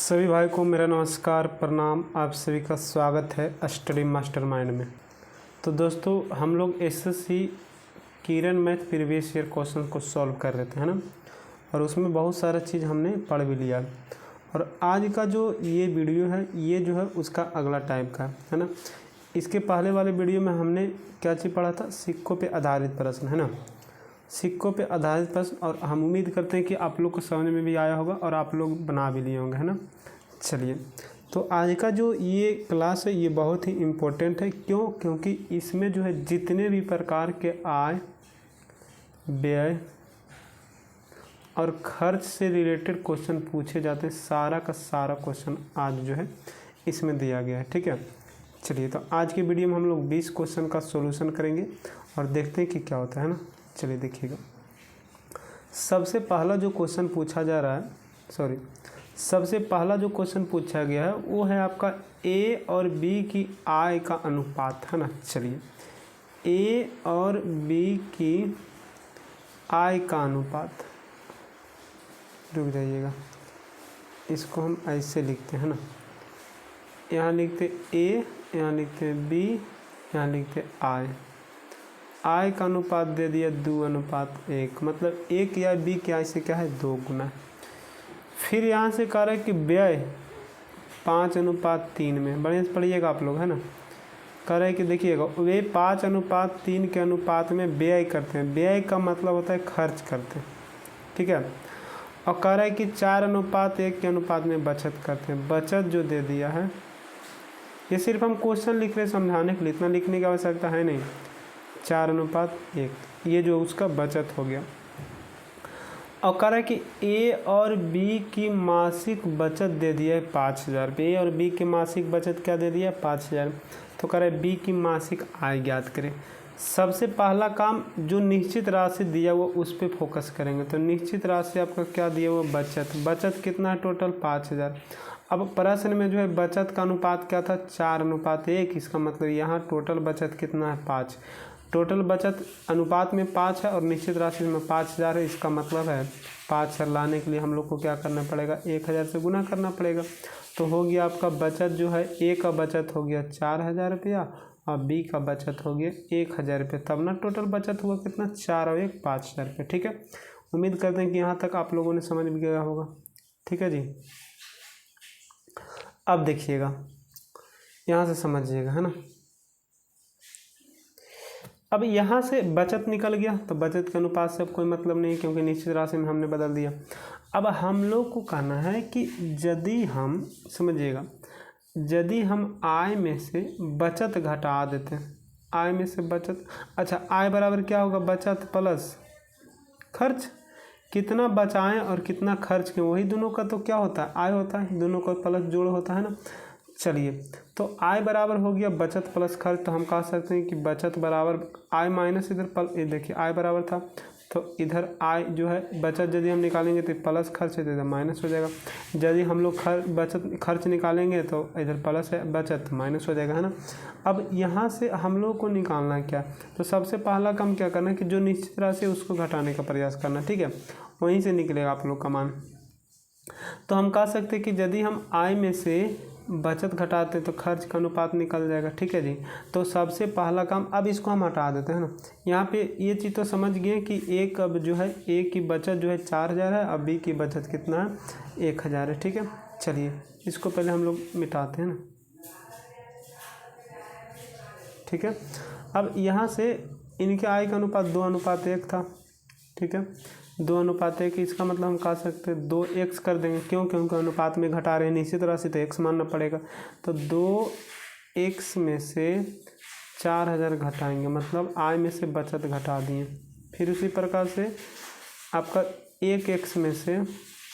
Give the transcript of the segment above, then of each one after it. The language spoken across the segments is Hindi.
सभी भाई को मेरा नमस्कार प्रणाम। आप सभी का स्वागत है स्टडी मास्टरमाइंड में। तो दोस्तों हम लोग एसएससी किरण मैथ प्रीवियस ईयर क्वेश्चन को सॉल्व कर रहे थे, है ना, और उसमें बहुत सारा चीज़ हमने पढ़ भी लिया। और आज का जो ये वीडियो है ये जो है उसका अगला टाइप का है ना। इसके पहले वाले वीडियो में हमने क्या चीज़ पढ़ा था, सिक्कों पे आधारित प्रश्न, है ना, सिक्कों पे आधारित प्रश्न। और हम उम्मीद करते हैं कि आप लोग को समझ में भी आया होगा और आप लोग बना भी लिए होंगे, है ना। चलिए, तो आज का जो ये क्लास है ये बहुत ही इम्पोर्टेंट है। क्यों? क्योंकि इसमें जो है जितने भी प्रकार के आय, व्यय और खर्च से रिलेटेड क्वेश्चन पूछे जाते हैं, सारा का सारा क्वेश्चन आज जो है इसमें दिया गया है। ठीक है, चलिए, तो आज की वीडियो में हम लोग 20 क्वेश्चन का सॉल्यूशन करेंगे और देखते हैं कि क्या होता है ना। चलिए देखिएगा, सबसे पहला जो क्वेश्चन पूछा जा रहा है, सबसे पहला जो क्वेश्चन पूछा गया है वो है आपका ए और बी की आय का अनुपात, है ना। चलिए, ए और बी की आय का अनुपात, रुक जाइएगा, इसको हम ऐसे लिखते हैं ना, यहाँ लिखते ए, यहाँ लिखते बी, यहाँ लिखते आय। आय का अनुपात दे दिया 2:1, मतलब एक या बी की आय से क्या है 2 गुना। फिर यहाँ से कह रहा है कि व्यय 5:3 में, बढ़िया से पढ़िएगा आप लोग, है ना। कह रहा है कि देखिएगा वे 5:3 के अनुपात में व्यय करते हैं। व्यय का मतलब होता है खर्च करते हैं, ठीक है। और कह रहा है कि 4:1 के अनुपात में बचत करते हैं। बचत जो दे दिया है, ये सिर्फ हम क्वेश्चन लिख रहे हैं समझाने के लिए, इतना लिखने की आवश्यकता है नहीं। 4:1 ये जो उसका बचत हो गया। और कह रहा है कि ए और बी की मासिक बचत दे दिया है 5,000 रुपये। ए और बी की मासिक बचत क्या दे दिया है 5,000। तो कह रहा है बी की मासिक आय ज्ञात करें। सबसे पहला काम जो निश्चित राशि दिया वो उस पर फोकस करेंगे। तो निश्चित राशि आपका क्या दिया हुआ बचत। बचत कितना है टोटल 5,000। अब प्रश्न में जो है बचत का अनुपात क्या था 4:1। इसका मतलब यहाँ टोटल बचत कितना है 5। टोटल बचत अनुपात में 5 है और निश्चित राशि में 5,000 है। इसका मतलब है 5,000 लाने के लिए हम लोग को क्या करना पड़ेगा, 1,000 से गुना करना पड़ेगा। तो हो गया आपका बचत जो है, ए का बचत हो गया 4,000 रुपया और बी का बचत हो गया 1,000 रुपये। तब ना टोटल बचत हुआ कितना, 4 और 1 5,000 रुपये। ठीक है, उम्मीद करते हैं कि यहाँ तक आप लोगों ने समझ भी गया होगा। ठीक है जी, अब देखिएगा, यहाँ से समझिएगा, है ना। अब यहाँ से बचत निकल गया तो बचत के अनुपात से अब कोई मतलब नहीं, क्योंकि निश्चित राशि में हमने बदल दिया। अब हम लोग को कहना है कि यदि हम, समझिएगा, यदि हम आय में से बचत घटा देते हैं, आय में से बचत, अच्छा आय बराबर क्या होगा, बचत प्लस खर्च। कितना बचाएं और कितना खर्च करें, वही दोनों का तो क्या होता है आय होता है, दोनों का प्लस जोड़ होता है ना। चलिए, तो आय बराबर हो गया बचत प्लस खर्च। तो हम कह सकते हैं कि बचत बराबर आय माइनस इधर ये देखिए आय बराबर था, तो इधर आय जो है बचत यदि हम निकालेंगे तो प्लस खर्च है तो इधर माइनस हो जाएगा। यदि हम लोग खर्च निकालेंगे तो इधर प्लस है, बचत माइनस हो जाएगा, है ना। अब यहाँ से हम लोग को निकालना है क्या, तो सबसे पहला काम क्या करना है कि जो निश्चित राशि है उसको घटाने का प्रयास करना, ठीक है, वहीं से निकलेगा आप लोग का मान। तो हम कह सकते हैं कि यदि हम आय में से बचत घटाते तो खर्च का अनुपात निकल जाएगा। ठीक है जी, तो सबसे पहला काम, अब इसको हम हटा देते हैं ना। यहाँ पे ये चीज़ तो समझ गए कि एक अब जो है ए की बचत जो है 4,000 है, अब बी की बचत कितना है 1,000 है। ठीक है, चलिए इसको पहले हम लोग मिटाते हैं ना। ठीक है, अब यहाँ से इनके आय का अनुपात 2:1 था। ठीक है, 2:1, इसका मतलब हम कह सकते हैं 2x कर देंगे। क्यों? क्योंकि अनुपात में घटा रहे हैं, निश्चित राशि तो x मानना पड़ेगा। तो 2x में से 4,000 घटाएंगे, मतलब आय में से बचत घटा दिए। फिर उसी प्रकार से आपका 1x में से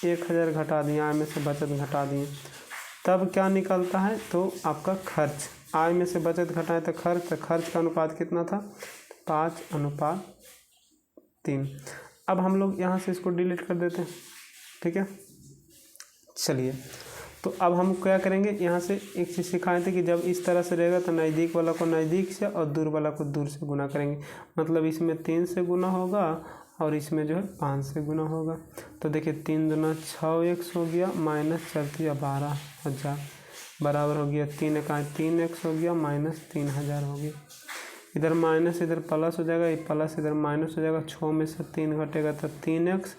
1,000 घटा दिए, आय में से बचत घटा दिए। तब क्या निकलता है, तो आपका खर्च, आय में से बचत घटाए तो खर्च का अनुपात कितना था 5:3। अब हम लोग यहाँ से इसको डिलीट कर देते हैं। ठीक है, चलिए, तो अब हम क्या करेंगे, यहाँ से एक चीज़ सिखाए थे कि जब इस तरह से रहेगा तो नज़दीक वाला को नज़दीक से और दूर वाला को दूर से गुना करेंगे। मतलब इसमें 3 से गुना होगा और इसमें जो है 5 से गुना होगा। तो देखिए 3 दूना 6x हो गया माइनस 4 12,000 बराबर हो गया 3 एकाई 3x हो गया माइनस 3,000 हो गया। इधर माइनस इधर प्लस हो जाएगा, ये प्लस इधर माइनस हो जाएगा। 6 में से 3 घटेगा तो 3x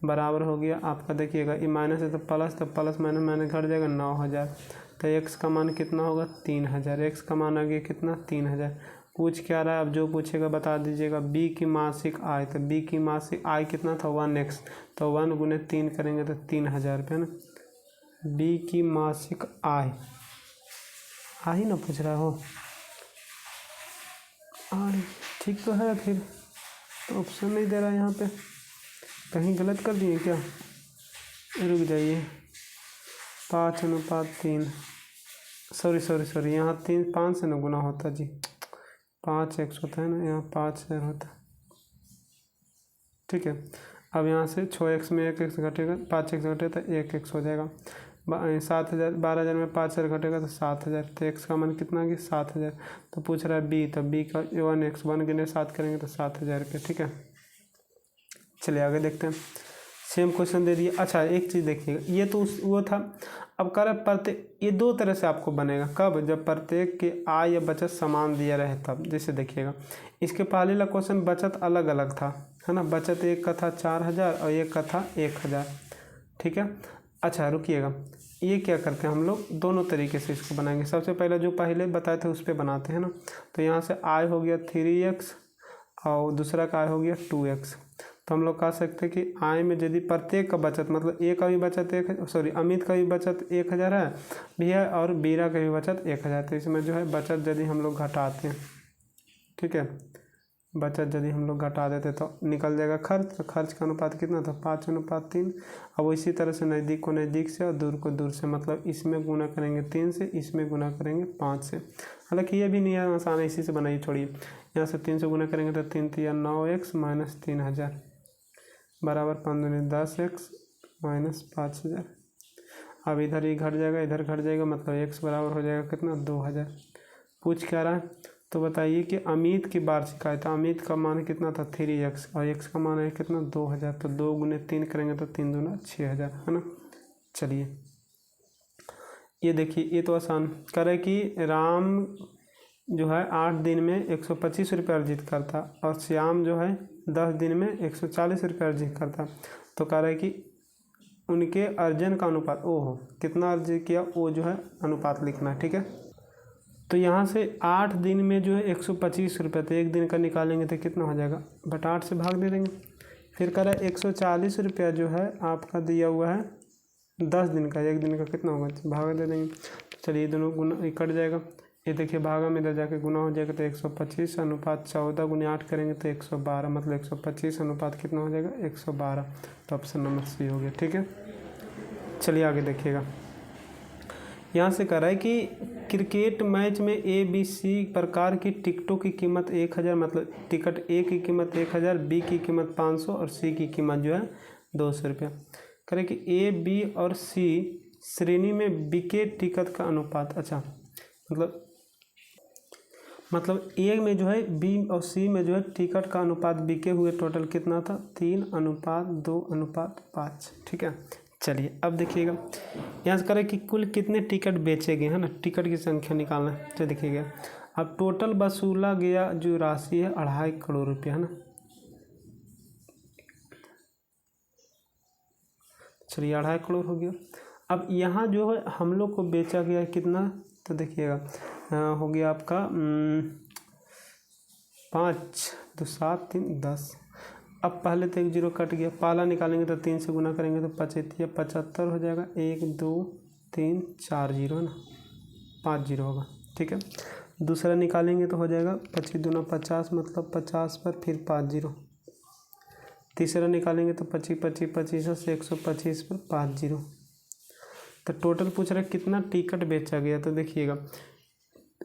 बराबर हो गया आपका। देखिएगा ये माइनस है तो प्लस माइनस माइनस घट जाएगा 9,000। तो x का मान कितना होगा 3,000। x का मान आ गया कितना 3,000। पूछ क्या रहा है, अब जो पूछेगा बता दीजिएगा। b की मासिक आय, तो b की मासिक आय कितना था 1x, तो 1 गुने 3 करेंगे तो 3,000 रुपये ना। b की मासिक आय ही ना पूछ रहा हो, आय ठीक तो है। फिर तो ऑप्शन नहीं दे रहा है यहाँ पे, कहीं गलत कर दिए क्या? रुक जाइए 5:3 सॉरी यहाँ 5 से ना गुना होता जी, 5x होता है ना, यहाँ 5,000 होता है। ठीक है, अब यहाँ से 6x में 1x घटेगा, 5x घटेगा तो 1x हो जाएगा। 7,000 12,000 में 5,000 घटेगा तो 7,000। तो x का मान कितना आ गया 7,000। तो पूछ रहा है b, तो b का 1x 1 गुने 7 करेंगे तो 7,000 रुपये। ठीक है, चलिए आगे देखते हैं। सेम क्वेश्चन दे दिए। अच्छा एक चीज़ देखिएगा, ये तो वो था। अब कर ये 2 तरह से आपको बनेगा। कब? जब प्रत्येक के आय या बचत समान दिया रहे तब। जैसे देखिएगा, इसके पहले वाला क्वेश्चन बचत अलग अलग था, है ना। बचत एक का था 4,000 और एक का था 1,000। ठीक है, अच्छा रुकिएगा, ये क्या करते हैं हम लोग, दोनों तरीके से इसको बनाएंगे। सबसे पहले जो पहले बताए थे उस पर बनाते हैं ना। तो यहाँ से आय हो गया 3x और दूसरा का आय हो गया 2x। तो हम लोग कह सकते हैं कि आय में यदि प्रत्येक का बचत, मतलब ए का भी बचत अमित का भी बचत 1,000 है भैया, और बीरा का भी बचत 1,000। तो इसमें जो है बचत यदि हम लोग घटाते हैं, ठीक है, बचत यदि हम लोग घटा देते तो निकल जाएगा खर्च। तो खर्च का अनुपात कितना था 5:3। अब इसी तरह से नज़दीक को नज़दीक से और दूर को दूर से, मतलब इसमें गुना करेंगे 3 से, इसमें गुना करेंगे 5 से। हालांकि ये भी नहीं है, आसान है, इसी से बनाइए। छोड़िए, यहाँ से 3 से गुना करेंगे तो 3 3 9x माइनस 3,000 बराबर 5 दूनी 10x माइनस 5,000। अब इधर ही घट जाएगा, इधर घट जाएगा, मतलब x बराबर हो जाएगा कितना 2,000। पूछ क्या रहा है, तो बताइए कि अमित की वार्षिक आय था। अमित का मान कितना था 3x और x का मान है कितना 2,000। तो 2 गुने 3 करेंगे तो 3 दूना 6,000, है ना। चलिए ये देखिए, ये तो आसान करे कि राम जो है 8 दिन में 125 रुपये अर्जित करता और श्याम जो है 10 दिन में 140 रुपये अर्जित करता। तो कह रहा है कि उनके अर्जन का अनुपात, ओहो कितना अर्जित किया, वो जो है अनुपात लिखना है। ठीक है, तो यहाँ से 8 दिन में जो है 125 रुपये, तो एक दिन का निकालेंगे तो कितना हो जाएगा, बट 8 से भाग दे देंगे। फिर कह रहा है 140 रुपया जो है आपका दिया हुआ है 10 दिन का, एक दिन का कितना होगा, भाग दे देंगे। चलिए दोनों गुना कट जाएगा। ये देखिए भागा में इधर जाके गुना हो जाएगा, तो 125 अनुपात 14 गुने 8 करेंगे तो 112, मतलब 125 अनुपात कितना हो जाएगा 112। तो ऑप्शन नंबर सी हो गया। ठीक है, चलिए आगे देखिएगा। यहाँ से कह रहा है कि क्रिकेट मैच में ABC प्रकार की टिकटों की कीमत 1,000, मतलब टिकट A की कीमत 1,000, B की कीमत 500 और C की कीमत जो है 200 रुपया। कह रहे कि A, B और C श्रेणी में बिके टिकट का अनुपात। अच्छा मतलब A में जो है, B और C में जो है टिकट का अनुपात बिके हुए टोटल कितना था 3:2:5। ठीक है, चलिए अब देखिएगा, यहाँ से करें कि कुल कितने टिकट बेचे गए, है ना, टिकट की संख्या निकालना है। तो देखिएगा, अब टोटल वसूला गया जो राशि है 2.5 करोड़ रुपया, है ना। चलिए 2.5 करोड़ हो गया। अब यहाँ जो है हम लोग को बेचा गया कितना, तो देखिएगा हो गया आपका 5 2 7 3 10। अब पहले तो 1 0 कट गया, पाला निकालेंगे तो 3 से गुना करेंगे तो 75 हो जाएगा। 1 2 3 4 0, है ना, 5 0 होगा। ठीक है, दूसरा निकालेंगे तो हो जाएगा 25 दूना 50, मतलब 50 पर फिर 5 0। तीसरा निकालेंगे तो 25 25 25 से 125 पर 5 0। तो टोटल पूछ रहा है कितना टिकट बेचा गया। तो देखिएगा,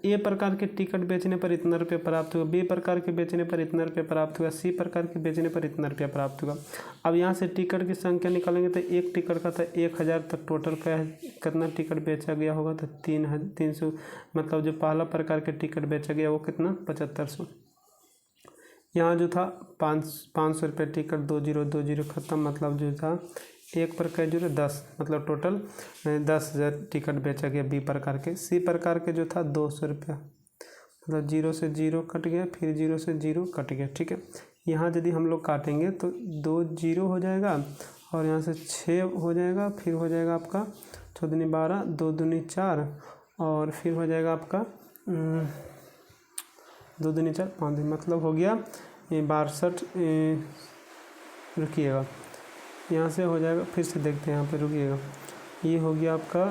ए प्रकार के टिकट बेचने पर इतना रुपये प्राप्त हुआ, बी प्रकार के बेचने पर इतना रुपये प्राप्त हुआ, सी प्रकार के बेचने पर इतना रुपया प्राप्त हुआ। अब यहाँ से टिकट की संख्या निकालेंगे तो एक टिकट का था 1,000, तक टोटल क्या है, कितना टिकट बेचा गया होगा, तो 300, मतलब जो पहला प्रकार के टिकट बेचा गया वो कितना 7,500। यहाँ जो था 500 रुपये टिकट, 2020 ख़त्म, मतलब जो था एक पर जो है 10, मतलब टोटल 10,000 टिकट बेचा गया बी प्रकार के। सी प्रकार के जो था 200 रुपया, मतलब 0 से 0 कट गया, फिर 0 से 0 कट गया। ठीक है, यहाँ यदि हम लोग काटेंगे तो 2 0 हो जाएगा और यहाँ से 6 हो जाएगा, फिर हो जाएगा आपका 4 दूनी 12, 2 दूनी 4 और फिर हो जाएगा आपका 2 दूनी 4, 5 दूनी, मतलब हो गया 62। रुकिएगा, यहाँ से हो जाएगा, फिर से देखते हैं यहाँ पे, रुकिएगा, ये हो गया आपका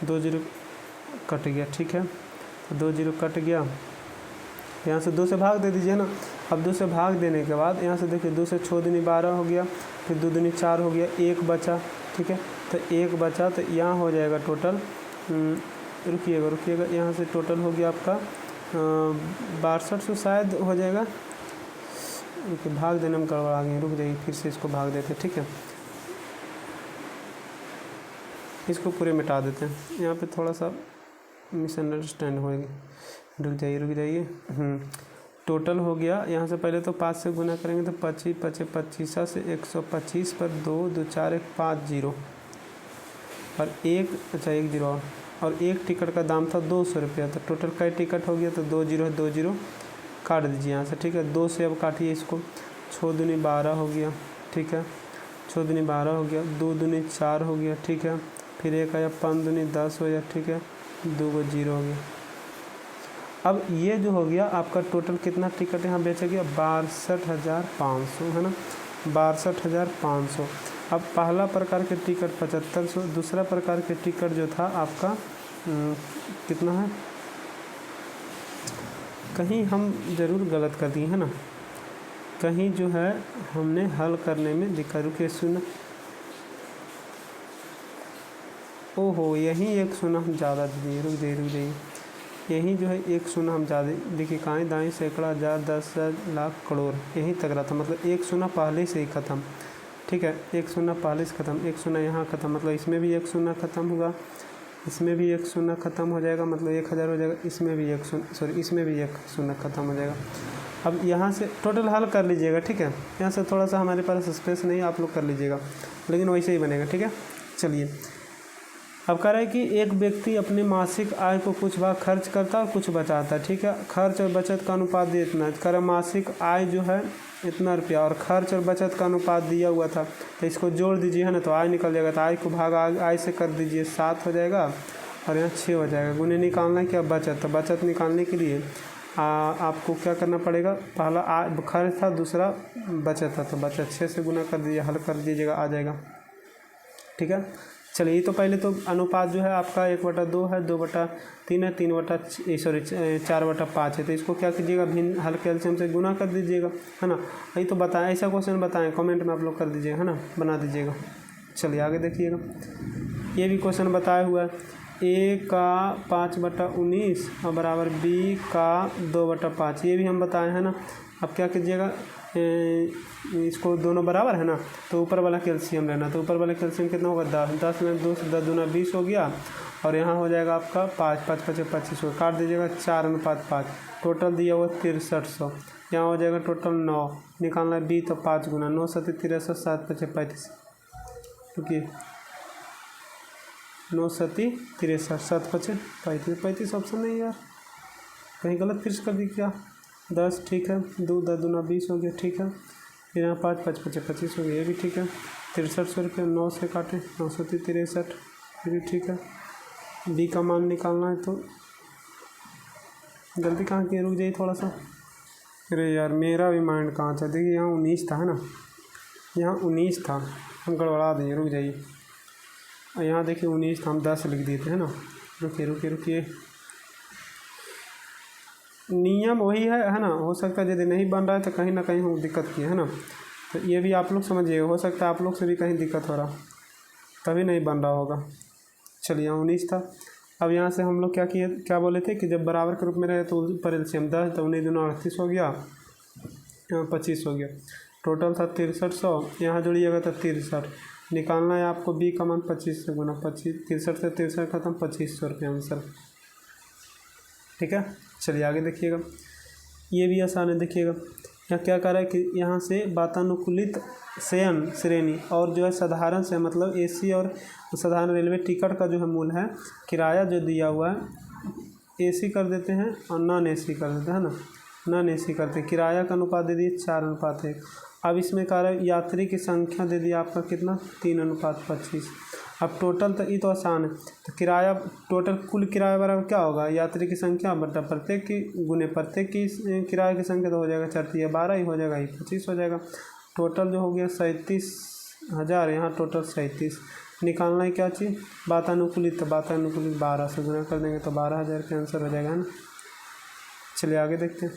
2 0 कट गया। ठीक है, तो 2 0 कट गया, यहाँ से 2 से भाग दे दीजिए ना। अब 2 से भाग देने के बाद यहाँ से देखिए 2 से 6 दूनी 12 हो गया, फिर 2 दूनी 4 हो गया, 1 बचा। ठीक है, तो 1 बचा, तो यहाँ हो जाएगा टोटल, रुकिएगा, यहाँ से टोटल हो गया आपका 6200 शायद हो जाएगा। भाग देने में गड़बड़ा गए, रुक जाइए, फिर से इसको भाग देते हैं। ठीक है, इसको पूरे मिटा देते हैं, यहाँ पे थोड़ा सा मिसअंडरस्टैंड होएगी। रुक जाइए। टोटल हो गया, यहाँ से पहले तो 5 से गुना करेंगे तो 25 25 25 से 125 पर 2 2 4 1 5 0 और 1, अच्छा 1 0 और एक टिकट का दाम था 200 रुपया। तो टोटल कई टिकट हो गया, तो 2 0 2 0 काट दीजिए यहाँ से। ठीक है, 2 से अब काटिए इसको, 6 दूनी 12 हो गया। ठीक है, 6 दूनी 12 हो गया, 2 दूनी 4 हो गया। ठीक है, फिर 1 आया, 5 दूनी 10 हो गया। ठीक है, 2 को 0 हो गया। अब ये जो हो गया आपका टोटल कितना टिकट यहाँ बेचा गया, 62,500 है ना, 62,500। अब पहला प्रकार के टिकट 7500, दूसरा प्रकार के टिकट जो था आपका कितना है, कहीं हम ज़रूर गलत कर दिए है ना, कहीं जो है हमने हल करने में दिक्कत। रुकिए, सुना, ओहो, यहीं 1 शून्य हम ज़्यादा दिए, रुक जाइए, यही जो है 1 शून्य हम ज़्यादा, देखिए काएँ दाएँ सैकड़ा हज़ार 10,000 लाख करोड़ यहीं तक रहा था, मतलब 1 शून्य पहले से ही ख़त्म। ठीक है, 1 शून्य पहले से ख़त्म, 1 शून्य यहाँ ख़त्म, मतलब इसमें भी 1 शून्य ख़त्म होगा, इसमें भी 1 शून्य ख़त्म हो जाएगा, मतलब 1000 हो जाएगा, इसमें भी 1 शून्य, सॉरी इसमें भी 1 शून्य ख़त्म हो जाएगा। अब यहाँ से टोटल हल कर लीजिएगा। ठीक है, यहाँ से थोड़ा सा हमारे पास स्पेस नहीं, आप लोग कर लीजिएगा, लेकिन वैसे ही बनेगा। ठीक है, चलिए, अब कह रहा है कि एक व्यक्ति अपने मासिक आय को कुछ भाग खर्च करता है और कुछ बचाता है। ठीक है, खर्च और बचत का अनुपात दिया इतना, कह रहा मासिक आय जो है इतना रुपया और खर्च और बचत का अनुपात दिया हुआ था, तो इसको जोड़ दीजिए है ना, तो आय निकल जाएगा। तो आय को भाग आय से कर दीजिए, 7 हो जाएगा और यहाँ 6 हो जाएगा। गुने निकालना है क्या, बचत, तो बचत निकालने के लिए आपको क्या करना पड़ेगा, पहला खर्च था, दूसरा बचत था, तो बचत 6 से गुना कर दीजिए, हल कर दीजिएगा, आ जाएगा। ठीक है, चलिए, तो पहले तो अनुपात जो है आपका 1/2 है, 2/3 है, 4/5 है, तो इसको क्या कीजिएगा, भिन्न हल कैल्शियम से गुना कर दीजिएगा, है ना। यही तो बताएं, ऐसा क्वेश्चन बताएं, कमेंट में आप लोग कर दीजिएगा, है ना, बना दीजिएगा। चलिए आगे देखिएगा, ये भी क्वेश्चन बताया हुआ है, ए का 5/19 और बराबर बी का 2/5, ये भी हम बताए हैं ना। अब क्या कीजिएगा, इसको दोनों बराबर है ना, तो ऊपर वाला कैल्शियम लेना, तो ऊपर वाला कैल्शियम कितना होगा, 10 में 2 10 दूना 20 हो गया और यहाँ हो जाएगा आपका 5 5 5 25 हो, काट दीजिएगा 4:5, टोटल दिया हुआ 6300, यहाँ हो जाएगा टोटल 9, निकालना है बी, तो 5 गुना 9 7 63 7 5 35, क्योंकि 9 7 63 7 5 35 ऑप्शन नहीं यार, कहीं गलत फिर कर दी क्या, 10 ठीक है, 2 10 दूना 20 हो गया। ठीक है, फिर यहाँ 5 5 5 25 हो गया, ये भी ठीक है। 6300 रुपये 9 से काटें, 9 7 63, ये भी ठीक है। बी का मान निकालना है, तो गलती कहाँ की, रुक जाइए थोड़ा सा, अरे यार मेरा भी माइंड कहाँ था, देखिए यहाँ 19 था है ना, यहाँ 19 था, हम गड़बड़ा दिए, रुक जाइए, यहाँ देखिए 19 था, हम 10 लिख दिए थे है ना। रुकिए, नियम वही है ना, हो सकता है यदि नहीं बन रहा है तो कहीं ना कहीं हम दिक्कत की है ना, तो ये भी आप लोग समझिएगा, हो सकता है आप लोग से भी कहीं दिक्कत हो रहा, तभी नहीं बन रहा होगा। चलिए, यहाँ 19 था। अब यहाँ से हम लोग क्या बोले थे कि जब बराबर के रूप में रहे तो ऊपर एलसीएम 10, तो 19 दूना 38 हो गया, यहाँ 25 हो गया, टोटल था 6300, यहाँ जोड़िएगा तो 63, निकालना है आपको बी का मान 25 से गुना, 25 63 से 63 खत्म, 2500 रुपये आंसर। ठीक है, चलिए आगे देखिएगा, ये भी आसान है। देखिएगा यहाँ क्या कह रहा है कि यहाँ से वातानुकूलित शयन श्रेणी और जो है साधारण से मतलब एसी और साधारण रेलवे टिकट का जो है मूल है किराया जो दिया हुआ है एसी कर देते हैं और नॉन एसी कर देते हैं ना, नॉन एसी करते हैं। किराया का अनुपात दे दिए 4:1। अब इसमें कह रहा है यात्री की संख्या दे दिया आपका कितना 3:25। अब टोटल तो ये तो आसान है, तो किराया टोटल कुल किराया बराबर क्या होगा यात्री की संख्या बटा प्रत्येक की गुने प्रत्येक की किराए की संख्या तो हो जाएगा 4 12 ही हो जाएगा, ये 25 हो जाएगा। टोटल जो हो गया 37,000, यहाँ टोटल 37। निकालना है क्या चीज़ वातानुकूलित, तो वातानुकूलित 12 से गुना कर देंगे तो 12,000 के आंसर हो जाएगा, है ना। चलिए आगे देखते हैं।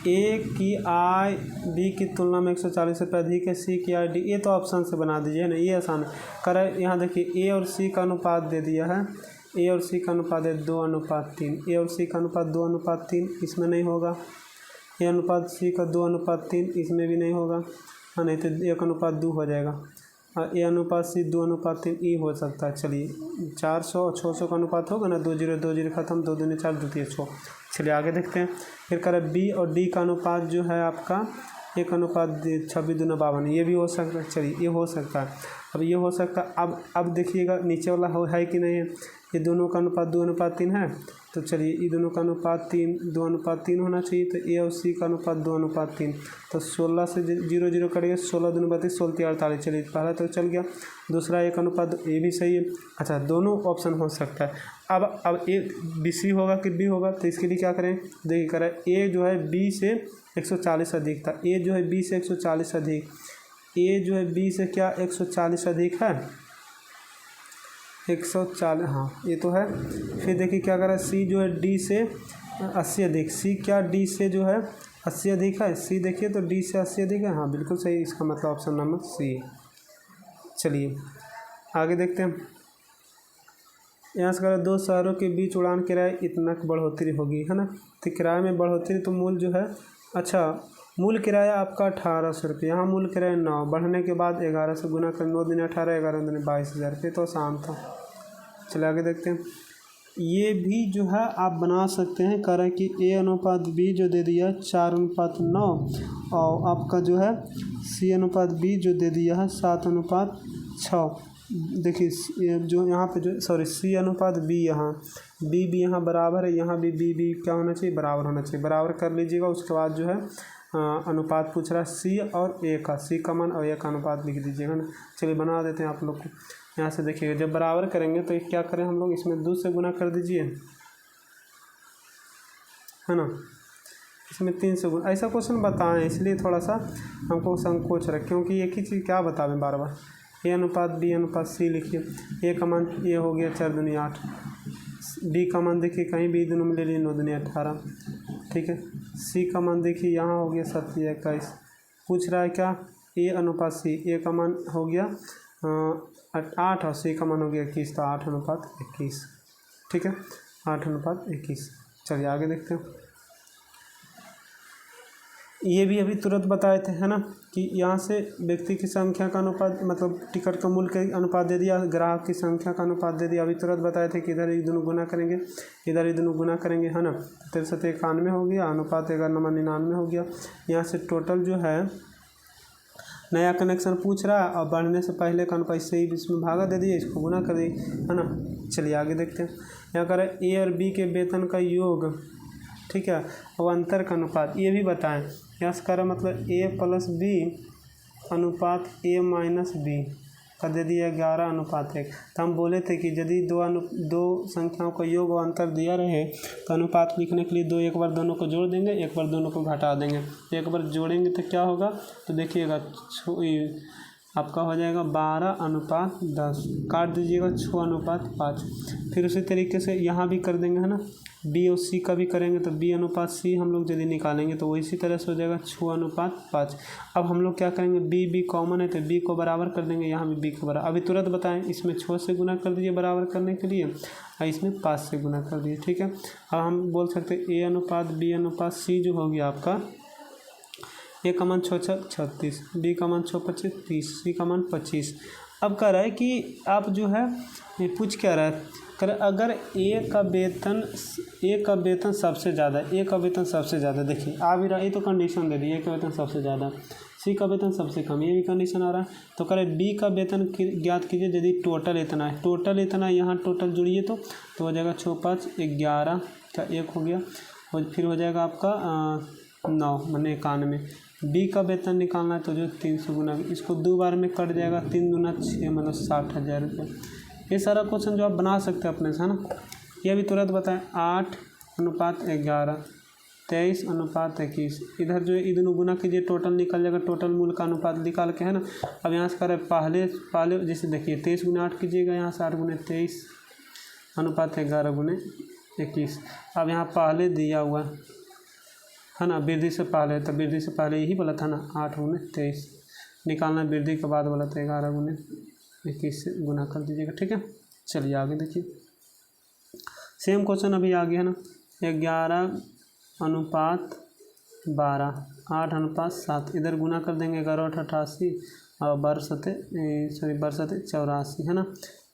ए की आय बी की तुलना में 140 रुपये अधिक है, सी की आय डी, ये तो ऑप्शन से बना दीजिए ना, ये आसान है। करें यहाँ देखिए ए और सी का अनुपात दे दिया है, ए और सी का अनुपात है 2:3। ए और सी का अनुपात 2:3 इसमें नहीं होगा, ए अनुपात सी का 2:3 इसमें भी नहीं होगा, हाँ नहीं तो 1:2 हो जाएगा। ए अनुपात सी 2:3 ई हो सकता है। चलिए 400 और 600 का अनुपात होगा ना, 2 0 2 0 खत्म, 2 दूनी 4 2 6। चलिए आगे देखते हैं। फिर करें बी और डी का अनुपात जो है आपका 1:26 ये भी हो सकता है। चलिए ये हो सकता है, अब ये हो सकता है। अब देखिएगा नीचे वाला है कि नहीं है, ये दोनों का अनुपात 2:3 है, तो चलिए ये दोनों का अनुपात 2:3 होना चाहिए। तो ए और सी का अनुपात 2:3, तो 16 से 0 0 करेंगे, 16 दूनी 32, 16 3 48। चलिए पहला तो चल गया, दूसरा 1:2 ये भी सही है। अच्छा दोनों ऑप्शन हो सकता है। अब ए बी सी होगा कि बी होगा, तो इसके लिए क्या करें देखिए करें, ए जो है बी से 140 अधिक था, ए जो है बी से 140 अधिक, ए जो है बी से क्या 140 अधिक है 140, हाँ ये तो है। फिर देखिए क्या करें, सी जो है डी से 80 अधिक, सी क्या डी से जो है 80 अधिक है, सी देखिए तो डी से 80 अधिक है, हाँ बिल्कुल सही, इसका मतलब ऑप्शन नंबर सी है। चलिए आगे देखते हैं। यहाँ से करें 2 शहरों के बीच उड़ान किराए इतना बढ़ोतरी होगी, है ना। तो किराए में बढ़ोतरी तो मूल जो है, अच्छा मूल किराया आपका 1800 रुपये, यहाँ मूल किराया 9, बढ़ने के बाद 11 से गुना कर 9 दिन 18, 11 दिन 22,000 रुपये, तो आसान था। चलिए आगे देखते हैं। ये भी जो है आप बना सकते हैं, कह रहे हैं कि ए अनुपात बी जो दे दिया 4:9 और आपका जो है सी अनुपात बी जो दे दिया है 7:6। देखिए जो यहाँ पे जो सॉरी सी अनुपात बी, यहाँ बी भी यहाँ बराबर है, यहाँ भी बी क्या होना चाहिए बराबर होना चाहिए, बराबर कर लीजिएगा। उसके बाद जो है अनुपात पूछ रहा है सी और ए का, सी का मान और ए का अनुपात लिख दीजिएगा ना। चलिए बना देते हैं आप लोग को। यहाँ से देखिएगा जब बराबर करेंगे तो क्या करें हम लोग, इसमें 2 से गुना कर दीजिए, है ना, इसमें 3 से गुना। ऐसा क्वेश्चन बताएं इसलिए थोड़ा सा हमको संकोच रहे, क्योंकि एक ही चीज़ क्या बतावें बार बार। ए अनुपात बी अनुपात सी लिखिए, ए का मान ये हो गया 4 दूनी 8, बी का मान देखिए कहीं भी दोनों में ले लिए 9 दूनी 18, ठीक है। सी का मान देखिए यहाँ हो गया 7 21, पूछ रहा है क्या ए अनुपात सी, ए का मान हो गया 8 और सी का मान हो गया 21, तो 8:21, ठीक है 8:21। चलिए आगे देखते हैं। ये भी अभी तुरंत बताए थे, है ना, कि यहाँ से व्यक्ति की संख्या का अनुपात मतलब टिकट का मूल्य का अनुपात दे दिया, ग्राहक की संख्या का अनुपात दे दिया। अभी तुरंत बताए थे कि इधर ये दोनों गुना करेंगे, इधर ये दोनों गुना करेंगे, है ना। 6391 हो गया, अनुपात 11:99 हो गया। यहाँ से टोटल जो है नया कनेक्शन पूछ रहा है और बढ़ने से पहले का अनुपात से ही इसमें भागा दे दिए, इसको गुना कर दिए, है ना। चलिए आगे देखते हैं। यहाँ करें ए और बी के वेतन का योग, ठीक है, और अंतर का अनुपात ये भी बताएं। यहाँ से करें मतलब ए प्लस बी अनुपात ए माइनस बी का दे दिया 11:1। तो हम बोले थे कि यदि दो संख्याओं का योग और अंतर दिया रहे तो अनुपात लिखने के लिए एक बार दोनों को जोड़ देंगे, एक बार दोनों को घटा देंगे। एक बार जोड़ेंगे तो क्या होगा, तो देखिएगा आपका हो जाएगा 12:10, काट दीजिएगा 6:5। फिर उसी तरीके से यहाँ भी कर देंगे, है ना। बी और सी का भी करेंगे तो बी अनुपात सी हम लोग यदि निकालेंगे तो वो इसी तरह से हो जाएगा 6:5। अब हम लोग क्या करेंगे, बी कॉमन है तो बी को बराबर कर देंगे, यहाँ भी बी को बराबर। अभी तुरंत बताएं, इसमें 6 से गुना कर दीजिए बराबर करने के लिए, और इसमें 5 से गुना कर दीजिए, ठीक है। अब हम बोल सकते हैं ए अनुपात बी अनुपात सी जो हो गया आपका, ए का मान 6 6 36, बी का मान 6 25 30, सी का मान 25। अब कह रहा है कि आप जो है ये पूछ क्या रहा है, कर अगर ए का वेतन सबसे ज़्यादा, ए का वेतन सबसे ज़्यादा, देखिए आ भी रहा, ये तो कंडीशन दे दी, ए का वेतन सबसे ज़्यादा, सी का वेतन सबसे कम, ये भी कंडीशन आ रहा है। तो करें बी का वेतन ज्ञात कीजिए यदि टोटल इतना है, टोटल इतना, यहाँ टोटल जुड़िए तो हो जाएगा 6 5 11 का 1 हो गया, और फिर हो जाएगा आपका 9 माने 91। बी का वेतन निकालना है तो जो 300 गुना, इसको 2 बार में कट जाएगा, 3 दूना 6 मतलब 60,000 रुपये। ये सारा क्वेश्चन जो आप बना सकते हैं अपने से, है ना। ये भी तुरंत बताएं 8:11, 23:21, इधर जो है दोनों गुना कीजिए, टोटल निकल जाएगा, टोटल मूल का अनुपात निकाल के, है ना। अब यहाँ से करें पहले जैसे देखिए 23 × 8 कीजिएगा, यहाँ से 8 × 23 अनुपात 11 × 21। अब यहाँ पहले दिया हुआ है ना, वृद्धि से पहले, तो वृद्धि से पहले यही बोला था ना 8 × 23 निकालना, वृद्धि के बाद बोला था 11 × 21 से गुना कर दीजिएगा, ठीक है। चलिए आगे देखिए, सेम क्वेश्चन अभी आ गया है ना, 11:12, 8:7, इधर गुना कर देंगे, 11×8 = 88 और 12×7 = 84, है ना।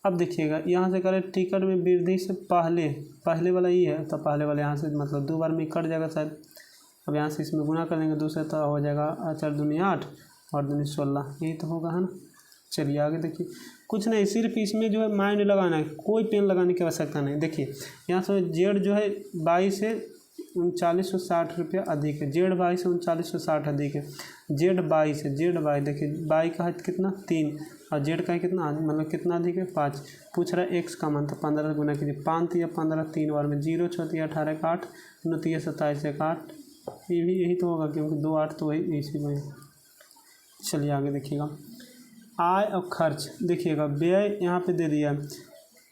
अब देखिएगा यहाँ से करें टिकट में वृद्धि से पहले वाला ये है, तो पहले वाला यहाँ से मतलब 2 बार में कट जाएगा शायद। अब यहाँ से इसमें गुना कर देंगे 2 से, तो हो जाएगा 4 दूनी 8 और 2 16, यही तो होगा, है ना। चलिए आगे देखिए, कुछ नहीं, सिर्फ इसमें जो है माइंड लगाना है, कोई पेन लगाने की आवश्यकता नहीं। देखिए यहाँ से जेड जो है 22 से 3960 रुपया अधिक है, जेड 22 से 3960 अधिक है, जेड 22 है, जेड 22 देखिए 22 का है कितना 3 और जेड का है कितना, मतलब कितना अधिक है 5। पूछ रहा है एक्स का मान, तो 15 गुना कीजिए, 5 या 15 3 बार में, 0 6 18 का 8 9 27 1 8, ये भी यही तो होगा क्योंकि 2 8 तो वही इसी में। चलिए आगे देखिएगा, आय और खर्च, देखिएगा व्यय यहाँ पे दे दिया है,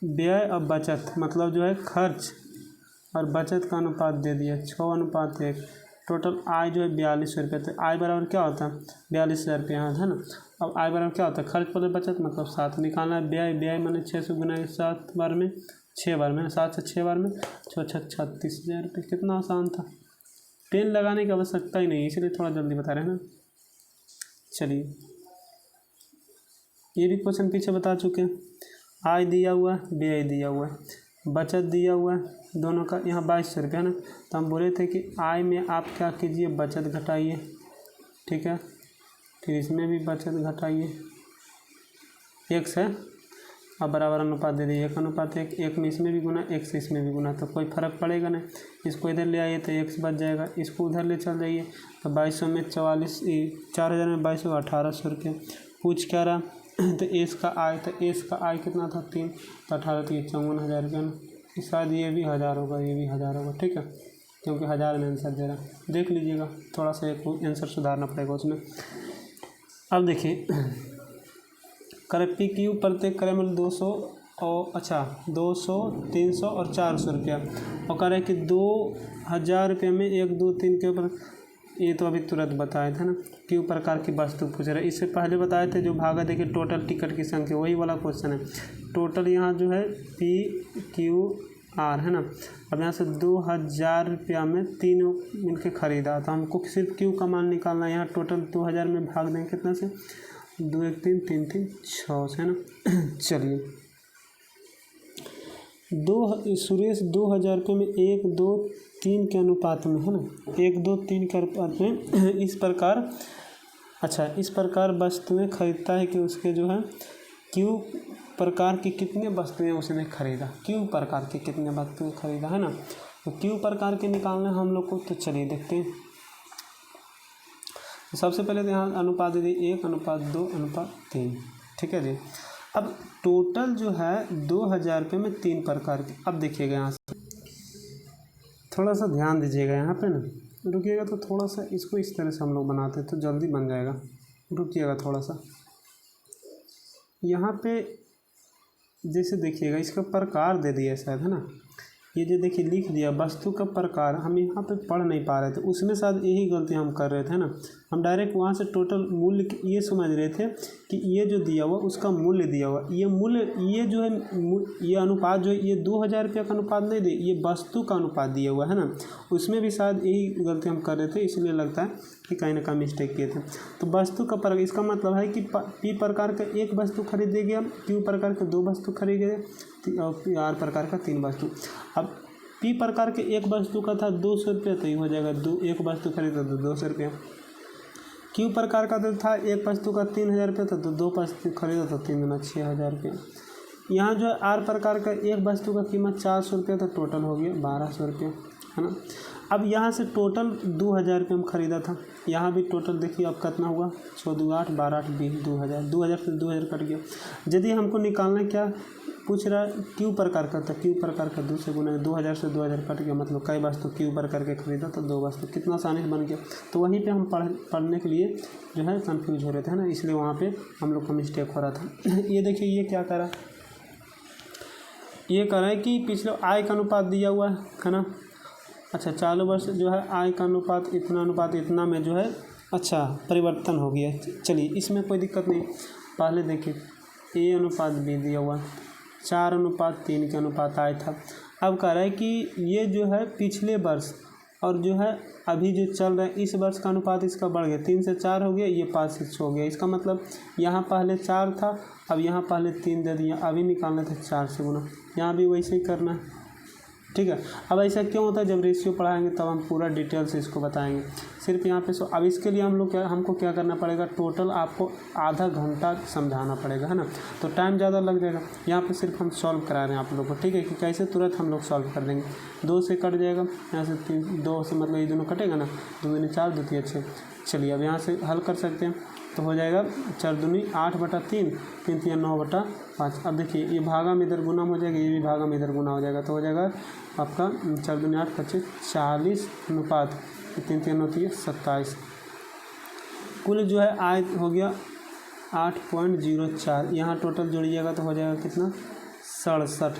व्यय और बचत मतलब जो है खर्च और बचत का अनुपात दे दिया 6:1। टोटल आय जो है 42 रुपये, तो आय बराबर क्या होता है 42,000 रुपये यहाँ है ना। अब आय बराबर क्या होता है खर्च प्लस बचत मतलब 7 निकालना है, व्यय मैंने 600 गुना 7 बार में 6 बार में, 7 से 6 बार में 6 6 36,000 रुपये। कितना आसान था, पेन लगाने की आवश्यकता ही नहीं, इसलिए थोड़ा जल्दी बता रहे हैं ना। चलिए ये भी क्वेश्चन पीछे बता चुके हैं, आय दिया हुआ है, व्यय दिया हुआ है, बचत दिया हुआ है, दोनों का यहाँ 2200 रुपये है ना। तो हम बोले थे कि आय में आप क्या कीजिए बचत घटाइए, ठीक है, फिर इसमें भी बचत घटाइए, एक्स है, अब बराबर अनुपात दे दिए 1:1, 1 में इसमें भी गुना 1 से इसमें भी गुना, तो कोई फ़र्क पड़ेगा नहीं। इसको इधर ले आइए तो एक्स बच जाएगा, इसको उधर ले चल जाइए तो 2200 में 44, 4000 में 2200 1800 रुपये। पूछ क्या रहा तो एस का आय, तो एस का आय कितना था 3, तो 18 तो 54,000 रुपये ना, शायद ये भी 1000 होगा, ये भी 1000 होगा, ठीक है, क्योंकि 1000 में आंसर दे रहा है। देख लीजिएगा, थोड़ा सा एक आंसर सुधारना पड़ेगा उसमें। अब देखिए करें पी क्यू प्रत्येक करें मतलब 200 और 200 300 और 400 रुपया, और कह रहे कि 2000 रुपये में 1 2 3 के ऊपर, ये तो अभी तुरंत बताए थे ना। क्यू प्रकार की वस्तु पूछ रहे, इससे पहले बताए थे जो भागा देखिए टोटल टिकट की संख्या, वही वाला क्वेश्चन है। टोटल यहाँ जो है पी क्यू आर है ना। अब यहाँ से 2000 रुपया में 3 मिलके ख़रीदा, तो हमको सिर्फ क्यू का मान निकालना है। यहाँ टोटल 2000 में भाग देंगे कितना से, 2 1 3 3 3 6 से है ना। चलिए सुरेश 2000 रुपये में 1 2 3 के अनुपात में है ना, 1 2 3 के अनुपात में इस प्रकार, अच्छा इस प्रकार वस्तुएं खरीदता है कि उसके जो है क्यू प्रकार की कितने वस्तुएं उसने खरीदा, क्यू प्रकार की कितने वस्तुएं खरीदा है ना। तो क्यू प्रकार के निकालना हम लोग को, तो चलिए देखते हैं। सबसे पहले तो यहाँ अनुपात दे दिए 1:2:3, ठीक है जी। अब टोटल जो है 2000 रुपये में 3 प्रकार के। अब देखिएगा यहाँ से थोड़ा सा ध्यान दीजिएगा, यहाँ पे ना रुकिएगा, तो थोड़ा सा इसको इस तरह से हम लोग बनाते हैं तो जल्दी बन जाएगा। रुकिएगा थोड़ा सा, यहाँ पे जैसे देखिएगा इसका प्रकार दे दिया शायद है ना, ये जो देखिए लिख दिया वस्तु का प्रकार, हम यहाँ पे पढ़ नहीं पा रहे थे, उसमें शायद यही गलती हम कर रहे थे ना। हम डायरेक्ट वहाँ से टोटल मूल्य ये समझ रहे थे कि ये जो दिया हुआ उसका मूल्य दिया हुआ, ये मूल्य, ये जो है ये अनुपात जो है ये 2000 रुपये का अनुपात नहीं दे, ये वस्तु का अनुपात दिया हुआ है ना। उसमें भी शायद यही गलती हम कर रहे थे, इसलिए लगता है कि कहीं ना कहीं मिस्टेक किए थे। तो वस्तु का प्रकार, इसका मतलब है कि पी प्रकार का एक वस्तु खरीदे गया, क्यू प्रकार के 2 वस्तु खरीदे गए और आर प्रकार का 3 वस्तु। अब पी प्रकार के एक वस्तु का था 200 रुपये, तो ये हो जाएगा एक वस्तु खरीदा तो 200 रुपये। क्यू प्रकार का तो था एक वस्तु का 3000 रुपये था, तो 2 वस्तु खरीदा तो 3 दूना 6000 रुपये। यहाँ जो है आर प्रकार का एक वस्तु का कीमत 400 रुपये, तो टोटल हो गया 1200 रुपये, है ना। अब यहाँ से टोटल 2000 रुपये में ख़रीदा था, यहाँ भी टोटल देखिए अब कितना हुआ, 6 2 8 12 8 20 2000 से 2000 कट गया। यदि हमको निकालना क्या पूछ रहा है, क्यू प्रकार का, तो क्यू प्रकार का 2 से गुना 2000 से 2000 कट गया, मतलब कई वस्तु क्यू प्रकार के खरीदा तो 2 वस्तु, कितना आसानी से बन गया। तो वहीं पे हम पढ़ने के लिए जो है कंफ्यूज हो रहे थे, है ना, इसलिए वहाँ पे हम लोग का मिस्टेक हो रहा था। ये देखिए ये क्या करा, ये कह रहा है कि पिछले आय का अनुपात दिया हुआ है ना। अच्छा, चालू वर्ष जो है आय का अनुपात इतना में जो है अच्छा परिवर्तन हो गया। चलिए इसमें कोई दिक्कत नहीं। पहले देखिए ए अनुपात बी दिया हुआ, 4:3 के अनुपात आया था। अब कह रहा है कि ये जो है पिछले वर्ष और जो है अभी जो चल रहा है इस वर्ष का अनुपात इसका बढ़ गया, 3 से 4 हो गया, ये 5 से 6 हो गया। इसका मतलब यहाँ पहले 4 था, अब यहाँ पहले 3 दे दिया, अभी निकालना था 4 से गुना, यहाँ भी वैसे ही करना है, ठीक है। अब ऐसा क्यों होता है, जब रेशियो पढ़ाएंगे तब हम पूरा डिटेल से इसको बताएंगे। सिर्फ यहाँ पे अब इसके लिए हमको क्या करना पड़ेगा, टोटल आपको आधा घंटा समझाना पड़ेगा, है ना, तो टाइम ज़्यादा लग जाएगा। यहाँ पे सिर्फ हम सॉल्व करा रहे हैं आप लोग को, ठीक है, कि कैसे तुरंत हम लोग सॉल्व कर देंगे। 2 से कट जाएगा, यहाँ से 3, 2 से मतलब ये दोनों कटेगा ना, 2 दूनी 4, 2 3 6। चलिए अब यहाँ से हल कर सकते हैं, तो हो जाएगा 4 दूनी 8/3, 3 3 9/5। अब देखिए ये भागा में इधर गुना हो जाएगा, ये भी भागा में इधर गुना हो जाएगा, तो हो जाएगा आपका 4 दूनी 8 25 40 अनुपात 3 3 9 3 27। कुल जो है आय हो गया 8.04। यहाँ टोटल जोड़िएगा तो हो जाएगा कितना, 67।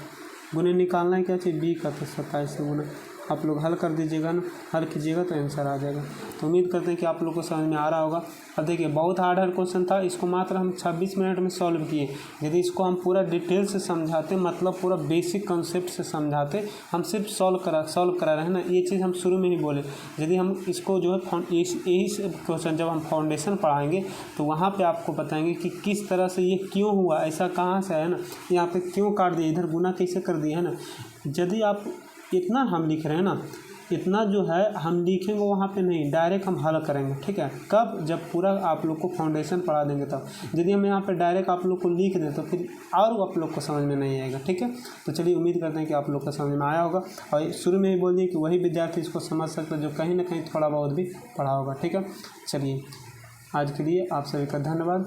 गुने निकालना है क्या चाहिए, बी का, तो 27 से गुना। आप लोग हल कर दीजिएगा ना, हल कीजिएगा तो आंसर आ जाएगा। तो उम्मीद करते हैं कि आप लोग को समझ में आ रहा होगा। अब देखिए बहुत हार्ड क्वेश्चन था, इसको मात्र हम 26 मिनट में सॉल्व किए। यदि इसको हम पूरा डिटेल से समझाते, मतलब पूरा बेसिक कॉन्सेप्ट से समझाते, हम सिर्फ सॉल्व करा रहे हैं ना, ये चीज़ हम शुरू में ही बोले। यदि हम इसको जो है यही क्वेश्चन जब हम फाउंडेशन पढ़ाएंगे तो वहाँ पर आपको बताएंगे कि किस तरह से ये क्यों हुआ, ऐसा कहाँ से है ना, यहाँ पर क्यों काट दिया, इधर गुना कैसे कर दिया, है ना। यदि आप इतना हम लिख रहे हैं ना, इतना जो है हम लिखेंगे वहाँ पे नहीं, डायरेक्ट हम हल करेंगे, ठीक है। कब, जब पूरा आप लोग को फाउंडेशन पढ़ा देंगे तब। यदि हम यहाँ पे डायरेक्ट आप लोग को लिख दें तो फिर और आप लोग को समझ में नहीं आएगा, ठीक है। तो चलिए उम्मीद करते हैं कि आप लोग को समझ में आया होगा, और शुरू में ही बोल दिए कि वही विद्यार्थी इसको समझ सकते हैं जो कहीं ना कहीं थोड़ा बहुत भी पढ़ा होगा, ठीक है। चलिए आज के लिए आप सभी का धन्यवाद।